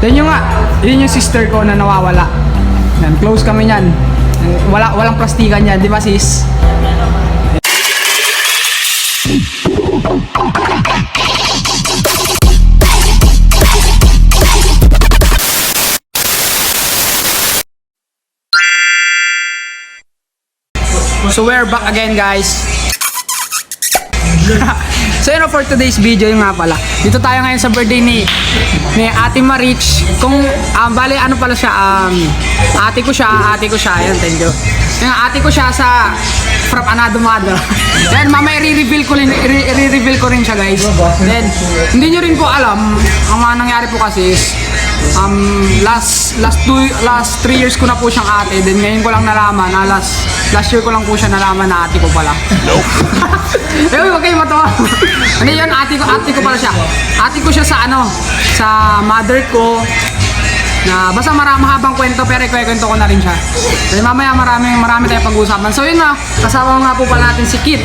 Then yung nga, yun yung sister ko na nawawala. Yan, close kami niyan. Walang plastikan yan, di ba sis? So we're back again, guys. So yun, for today's video yung nga pala. Dito tayo ngayon sa birthday ni Ate Marich. Kung bale ano pala siya, ate ko siya. Ayan, thank you. Yung ate ko siya sa from Another Mother. Then mamaya i-reveal ko rin siya, guys. Then hindi nyo rin po alam ang mga nangyari po kasi is last 3 years ko na po siyang ate. Then ngayon ko lang nalaman na last year ko lang po siya nalaman na ate ko pala. Eh, huwag kayo matawa. Ano yun? Ate ko pala siya. Ate ko siya sa sa mother ko. Na basta mahabang kwento, pero ikwento ko na rin siya. Kasi mamaya marami tayong pag-uusapan. So yun na, kasama nga po pala natin si Kit.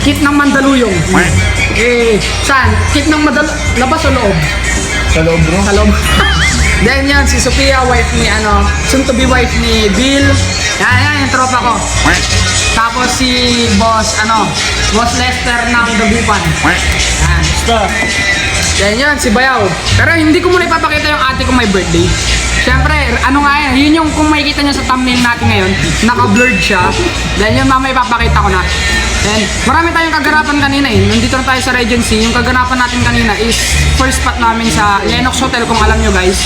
Kit ng Mandaluyong. Saan? Kit ng labas o loob? Sa loob, bro. Sa loob. Then yan, si Sophia, wife ni soon to be wife ni Bill. Yan, yung tropa ko. Tapos si Boss Lester ng Dagupan. Yan. Yan yun, si Bayaw. Pero hindi ko muna ipapakita yung ate ko may birthday. Siyempre, yun yung kung makikita nyo sa thumbnail natin ngayon, naka-blurred siya. Then yun, mamaya ipapakita ko na. Then, marami tayong kaganapan kanina eh. Nandito na tayo sa Regency. Yung kaganapan natin kanina is first spot namin sa Lennox Hotel, kung alam nyo guys.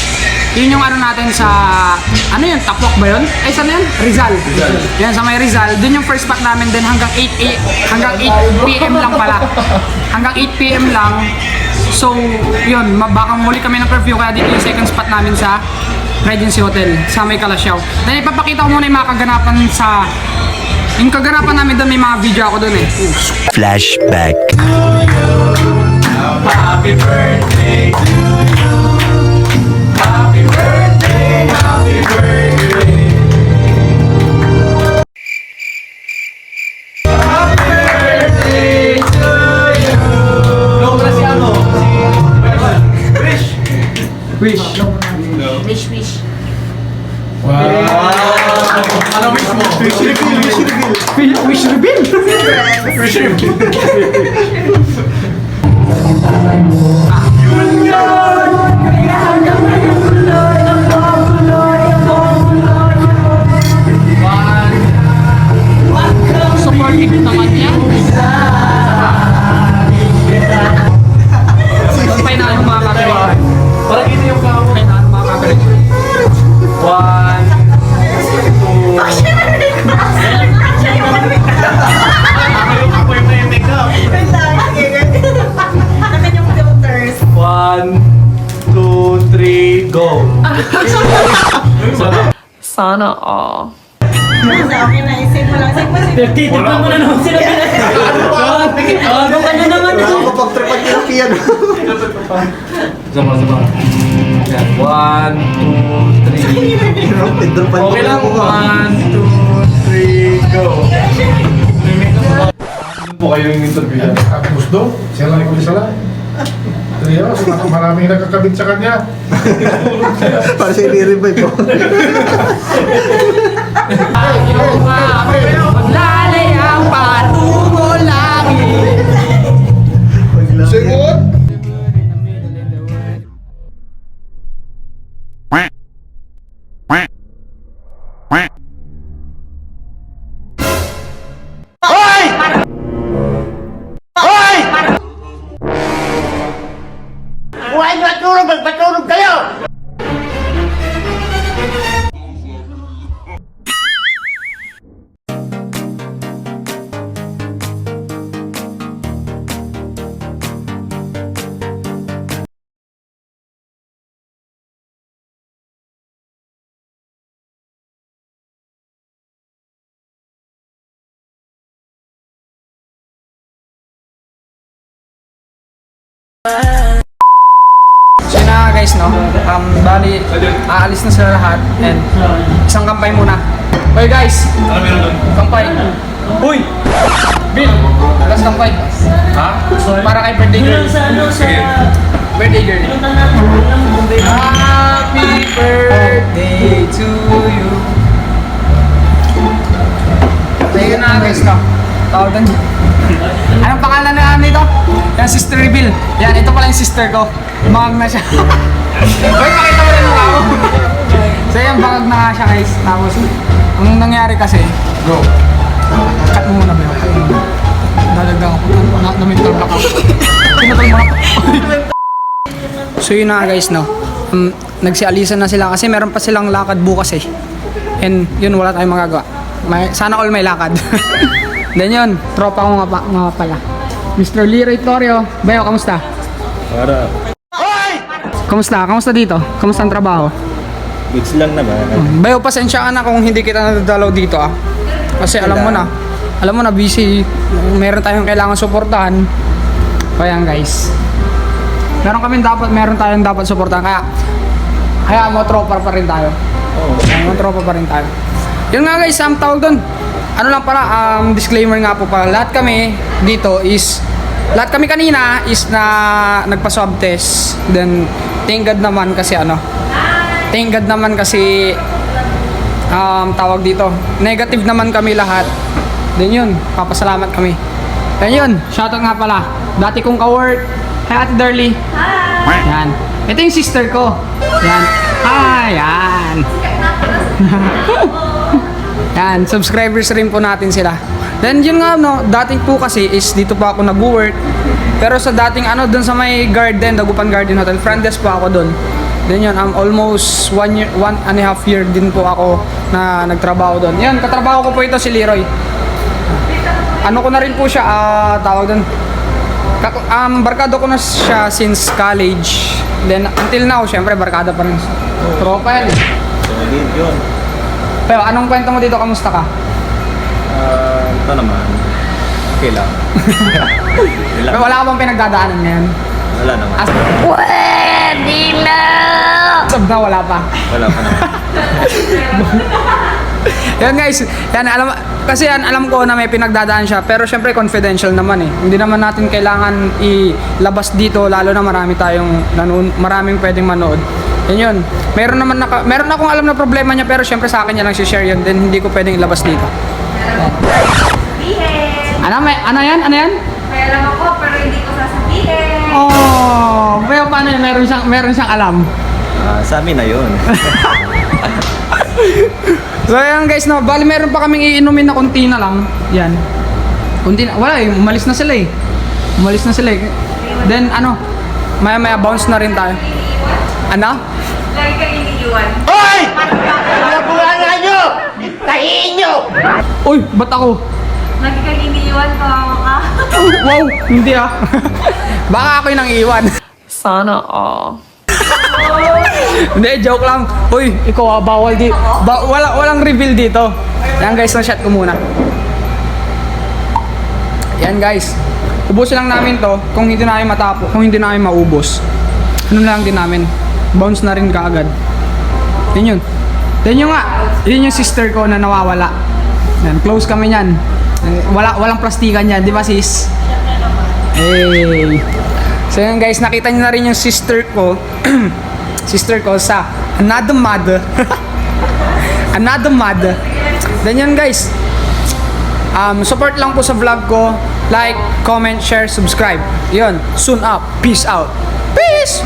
Yun yung natin sa, yun, Tapok ba yun? Ay, saan yun? Rizal. Yan, sa may Rizal. Dun yung first spot namin din hanggang 8 p.m. lang pala. Hanggang 8 p.m. lang. So, yun, baka muli kami ng curfew, kaya dito yung second spot namin sa Regency Hotel, sa may Kalasyaw. Then ipapakita ko muna yung mga kaganapan yung kaganapan namin doon, may mga video ako doon eh. Flashback. Happy birthday to you. Happy birthday, happy birthday. Happy birthday to you. Long na si Wish. Wish. Wow. Ano wish mo? Wish reveal. Wish reveal? Wish reveal. Supportive naman yan. Pay na yung mga kapirin. Parang ito yung kao. Pay na yung mga kapirin. 1, 2, 3, go! Sana all. Okay na, isip mo lang. Titignan mo na naman sila. Ano ka na naman? Kapag-tripan yung piyan. Sama. Yan. 1, 2, 3. Okay lang. 1, 2, 3, go! Ano po kayo yung interview yan? Gusto? Siya lang yung isa lang. Seryoso, maraming nagkakabit sa kanya. Para siya i-revive po. Maglalay ang patungo langit. Sigot! Magpatulog kayo! So yun na nga guys, no? Bali, aalis na sila lahat and isang kampay muna. Okay guys, Ano meron doon? kampay. Uy! Bill! Last ng fight. Ha? Para kay birthday girl. Yung sa ano, sa... Birthday girl. Pinunta natin ng Bombay. Happy birthday to you. Sige na guys ka. Tawagan niyo. Anong pangalan na nito? Yan, Sister Bill. Yan, ito pala yung sister ko. Bangag na siya. Uy, pakita mo rin mukha ko. So yan, bangag na nga siya guys. Tapos, ang nangyari kasi, bro, cut mo muna ba yun? Dadagdag ako. Na-mental block ako. Pinatol mo ako. So yun na guys, no. Nagsialisan na sila kasi meron pa silang lakad bukas eh. And yun, wala tayong magagawa. Sana all may lakad. Then yun, tropa ko nga pala. Mr. Leroy Torio. Bayo, kamusta? Para. Kamusta? Kamusta dito? Kamusta ang trabaho? Goods lang naman. Bayo, pasensya ka na kung hindi kita nadadalaw dito ah. Kasi alam mo na busy. Meron tayong kailangan suportahan. Kaya guys. Meron tayong dapat suportahan. Kaya mo tropa pa rin tayo. Mo tropa pa rin tayo. Yun nga guys, tawag doon. Ano lang pala, disclaimer nga po pala. Lahat kami kanina is na nagpa-swab test. Then, thank God naman kasi tawag dito, negative naman kami lahat. Then yun, papasalamat kami. Then yun, shoutout nga pala. Dati kong ka-work. Hi Ate Darlie. Hi! Yan. Ito yung sister ko. Yan. Hi! Yan. Yan, subscribers rin po natin sila. Then yun nga no, dating po kasi is dito pa ako nag-work. Pero sa dating doon sa may garden, Dagupan Garden Hotel, front desk pa ako doon. Then yun, almost 1.5 year din po ako na nagtrabaho doon. Yan, katrabaho ko po ito si Leroy. Ano ko na rin po siya, tawag doon. Barkado ko na siya since college. Then until now, syempre barkada pa rin. Tropa yan eh. Solid yun. Pero anong kwento mo dito? Kamusta ka? Ito naman. Okay lang. Pero wala ka bang pinagdadaanan ngayon? Wala naman. Pwede na! Sab na, wala pa. Wala pa naman. Yan guys, alam ko na may pinagdadaan siya, pero syempre confidential naman eh. Hindi naman natin kailangan ilabas dito, lalo na maraming pwedeng manood. Yan yun. Meron akong alam na problema niya, pero syempre sa akin niya lang share yun, then hindi ko pwedeng ilabas dito. Ano yan? May alam ako, pero hindi ko sasabihin. Oh, pero paano yun? Meron siyang alam. Sa amin na yun. So yan guys, no, bali meron pa kaming iinumin na konti na lang. Yan. Konti na, wala eh, umalis na sila eh. Then maya bounce na rin tayo. Ano? Lagi kang iniiwan. Hoy! Mga bunganga nyo! Tahiin nyo! Uy, ba't ako? Lagi kang iniiwan, kawawa ka. Wow, hindi ah. Baka ako yung nang iwan. Sana all. Hindi, joke lang. Uy, ikaw bawal di. Walang reveal dito. Yan guys, na-shot ko muna. Yan guys. Ubusin lang namin to kung hindi namin maubos. Ano lang din namin. Bounce na rin kaagad. Yun. Yun yung sister ko na nawawala. Yan, close kami niyan. Walang plastikan yan, di ba sis? Hey. So yun guys, nakita niyo na rin yung sister ko. Sister ko sa Another Mother. Then yun guys, support lang po sa vlog ko. Like, comment, share, subscribe. Yun, soon up. Peace out. Peace!